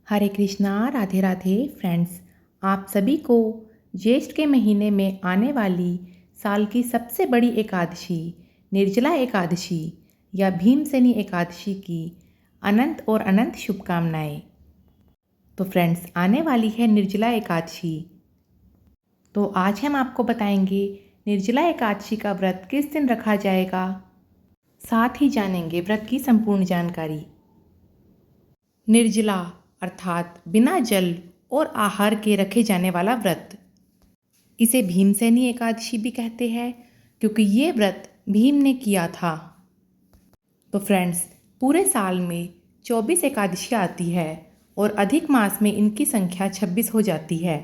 हरे Krishna, Radhe Radhe friends. आप सभी को ज्येष्ठ के महीने में आने वाली साल की सबसे बड़ी एकादशी निर्जला एकादशी या भीमसेनी एकादशी की अनंत और अनंत शुभकामनाएं। तो फ्रेंड्स, आने वाली है निर्जला एकादशी। तो आज हम आपको बताएंगे निर्जला एकादशी का व्रत किस दिन रखा जाएगा, साथ ही जानेंगे व्रत की संपूर्ण जानकारी। निर्जला अर्थात बिना जल और आहार के रखे जाने वाला व्रत, इसे भीमसेनी एकादशी भी कहते हैं क्योंकि ये व्रत भीम ने किया था। तो फ्रेंड्स, पूरे साल में 24 एकादशियाँ आती है और अधिक मास में इनकी संख्या 26 हो जाती है।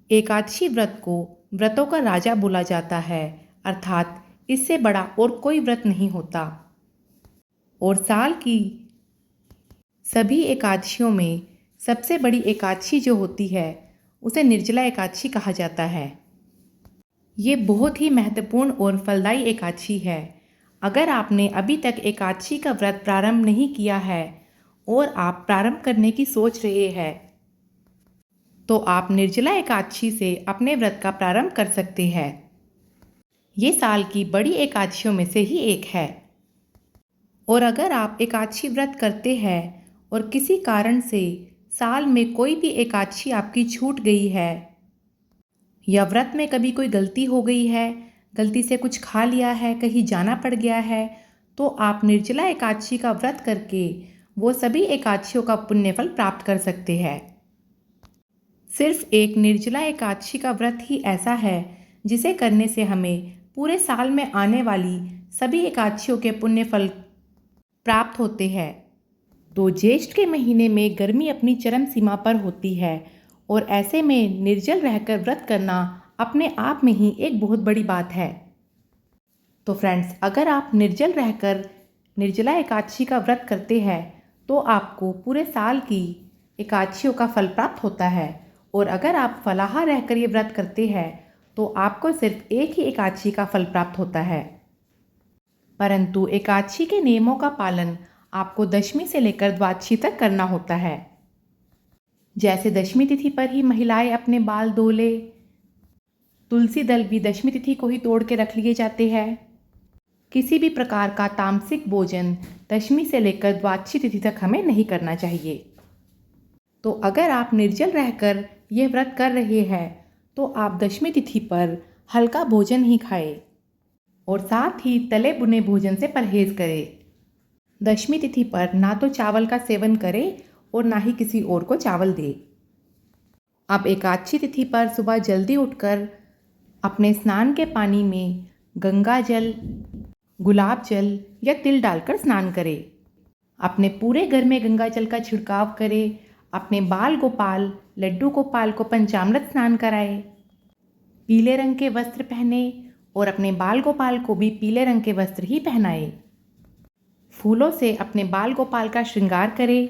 एकादशी व्रत को व्रतों का राजा बोला जाता है, अर्थात इससे बड़ा और कोई व्रत नहीं होता। और साल की सभी एकादशियों में सबसे बड़ी एकादशी जो होती है उसे निर्जला एकादशी कहा जाता है। ये बहुत ही महत्वपूर्ण और फलदायी एकादशी है। अगर आपने अभी तक एकादशी का व्रत प्रारंभ नहीं किया है और आप प्रारंभ करने की सोच रहे हैं तो आप निर्जला एकादशी से अपने व्रत का प्रारंभ कर सकते हैं। ये साल की बड़ी एकादशियों में से ही एक है। और अगर आप एकादशी व्रत करते हैं और किसी कारण से साल में कोई भी एकादशी आपकी छूट गई है या व्रत में कभी कोई गलती हो गई है, गलती से कुछ खा लिया है, कहीं जाना पड़ गया है, तो आप निर्जला एकादशी का व्रत करके वो सभी एकादशियों का पुण्यफल प्राप्त कर सकते हैं। सिर्फ एक निर्जला एकादशी का व्रत ही ऐसा है जिसे करने से हमें पूरे साल में आने वाली सभी एकादशियों के पुण्यफल प्राप्त होते हैं। तो ज्येष्ठ के महीने में गर्मी अपनी चरम सीमा पर होती है और ऐसे में निर्जल रहकर व्रत करना अपने आप में ही एक बहुत बड़ी बात है। तो फ्रेंड्स, अगर आप निर्जल रहकर निर्जला एकादशी का व्रत करते हैं तो आपको पूरे साल की एकादशियों का फल प्राप्त होता है। और अगर आप फलाहार रहकर ये व्रत करते हैं तो आपको सिर्फ एक ही एकादशी का फल प्राप्त होता है। परंतु एकादशी के नियमों का पालन आपको दशमी से लेकर द्वादशी तक करना होता है। जैसे दशमी तिथि पर ही महिलाएं अपने बाल धो ले, तुलसी दल भी दशमी तिथि को ही तोड़ के रख लिए जाते हैं। किसी भी प्रकार का तामसिक भोजन दशमी से लेकर द्वादशी तिथि तक हमें नहीं करना चाहिए। तो अगर आप निर्जल रहकर यह व्रत कर रहे हैं तो आप दशमी तिथि पर हल्का भोजन ही खाएं और साथ ही तले भुने भोजन से परहेज करें। दशमी तिथि पर ना तो चावल का सेवन करें और ना ही किसी और को चावल दे। अब एकादशी तिथि पर सुबह जल्दी उठकर अपने स्नान के पानी में गंगा जल, गुलाब जल या तिल डालकर स्नान करें। अपने पूरे घर में गंगा जल का छिड़काव करें। अपने बाल गोपाल, लड्डू गोपाल को पंचामृत स्नान कराएं। पीले रंग के वस्त्र पहने और अपने बाल गोपाल को भी पीले रंग के वस्त्र ही पहनाएं। फूलों से अपने बाल गोपाल का श्रृंगार करें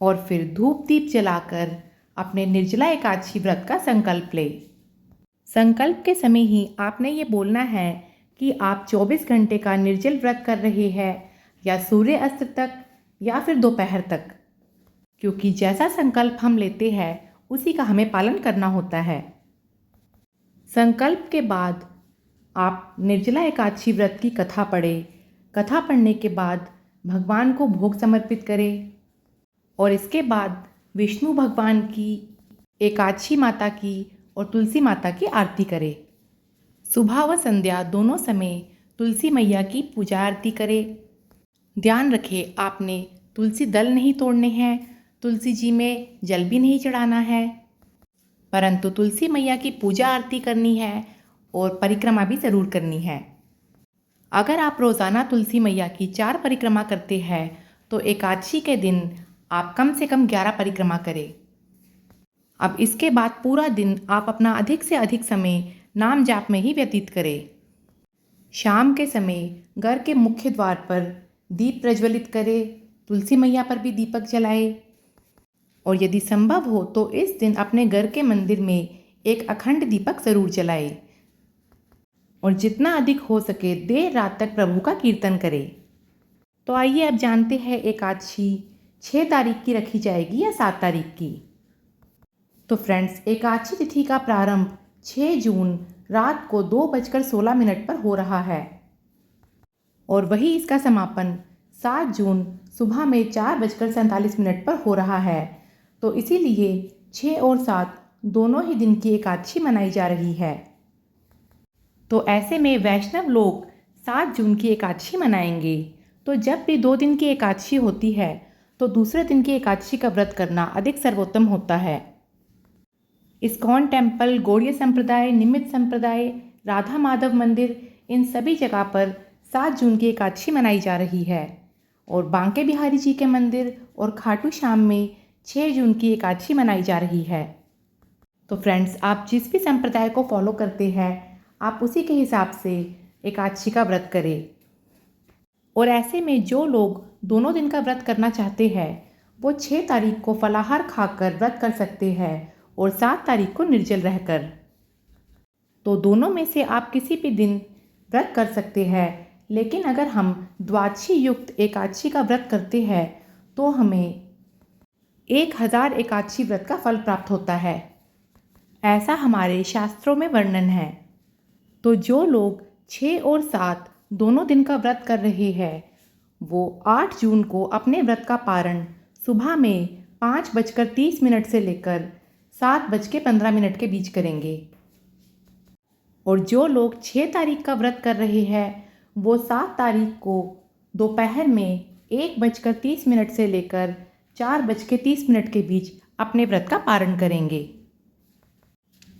और फिर धूप दीप जलाकर अपने निर्जला एकादशी व्रत का संकल्प लें। संकल्प के समय ही आपने ये बोलना है कि आप 24 घंटे का निर्जल व्रत कर रहे हैं या सूर्य अस्त तक या फिर दोपहर तक, क्योंकि जैसा संकल्प हम लेते हैं उसी का हमें पालन करना होता है। संकल्प के बाद आप निर्जला एकादशी व्रत की कथा पढ़ें। कथा पढ़ने के बाद भगवान को भोग समर्पित करें और इसके बाद विष्णु भगवान की, एकादशी माता की और तुलसी माता की आरती करें। सुबह व संध्या दोनों समय तुलसी मैया की पूजा आरती करें। ध्यान रखें, आपने तुलसी दल नहीं तोड़ने हैं, तुलसी जी में जल भी नहीं चढ़ाना है, परंतु तुलसी मैया की पूजा आरती करनी है और परिक्रमा भी ज़रूर करनी है। अगर आप रोज़ाना तुलसी मैया की 4 परिक्रमा करते हैं तो एकादशी के दिन आप कम से कम 11 परिक्रमा करें। अब इसके बाद पूरा दिन आप अपना अधिक से अधिक समय नाम जाप में ही व्यतीत करें। शाम के समय घर के मुख्य द्वार पर दीप प्रज्वलित करें, तुलसी मैया पर भी दीपक जलाएं और यदि संभव हो तो इस दिन अपने घर के मंदिर में एक अखंड दीपक ज़रूर जलाएं और जितना अधिक हो सके देर रात तक प्रभु का कीर्तन करें। तो आइए अब जानते हैं एकादशी 6 तारीख की रखी जाएगी या 7 तारीख की। तो फ्रेंड्स, एकादशी तिथि का प्रारंभ 6 जून रात को 2:16 पर हो रहा है और वही इसका समापन 7 जून सुबह में 4:47 पर हो रहा है। तो इसीलिए 6 और 7 दोनों ही दिन की एकादशी मनाई जा रही है। तो ऐसे में वैष्णव लोग 7 जून की एकादशी मनाएंगे। तो जब भी 2 दिन की एकादशी होती है तो दूसरे दिन की एकादशी का व्रत करना अधिक सर्वोत्तम होता है। इस्कॉन टेम्पल, गौड़ीय संप्रदाय, निमित्त संप्रदाय, राधा माधव मंदिर, इन सभी जगह पर 7 जून की एकादशी मनाई जा रही है और बांके बिहारी जी के मंदिर और खाटू श्याम में 6 जून की एकादशी मनाई जा रही है। तो फ्रेंड्स, आप जिस भी संप्रदाय को फॉलो करते हैं आप उसी के हिसाब से एकादशी का व्रत करें। और ऐसे में जो लोग दोनों दिन का व्रत करना चाहते हैं वो 6 तारीख को फलाहार खाकर व्रत कर सकते हैं और 7 तारीख को निर्जल रहकर। तो दोनों में से आप किसी भी दिन व्रत कर सकते हैं, लेकिन अगर हम द्वादशी युक्त एकादशी का व्रत करते हैं तो हमें 1000 एकादशी व्रत का फल प्राप्त होता है, ऐसा हमारे शास्त्रों में वर्णन है। तो जो लोग 6 और 7 दोनों दिन का व्रत कर रहे हैं वो 8 जून को अपने व्रत का पारण सुबह में 5:30 से लेकर 7:15 के बीच करेंगे। और जो लोग 6 तारीख का व्रत कर रहे हैं वो 7 तारीख को दोपहर में 1:30 से लेकर 4:30 के बीच अपने व्रत का पारण करेंगे।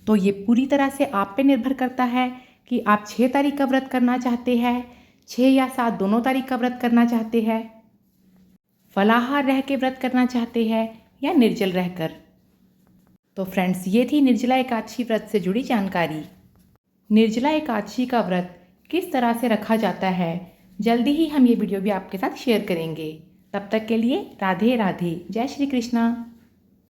तो ये पूरी तरह से आप पे निर्भर करता है कि आप 6 तारीख का व्रत करना चाहते हैं, 6 या 7 दोनों तारीख का व्रत करना चाहते हैं, फलाहार रह के व्रत करना चाहते हैं या निर्जल रहकर। तो फ्रेंड्स, ये थी निर्जला एकादशी व्रत से जुड़ी जानकारी। निर्जला एकादशी का व्रत किस तरह से रखा जाता है जल्दी ही हम ये वीडियो भी आपके साथ शेयर करेंगे। तब तक के लिए राधे राधे, जय श्री कृष्णा।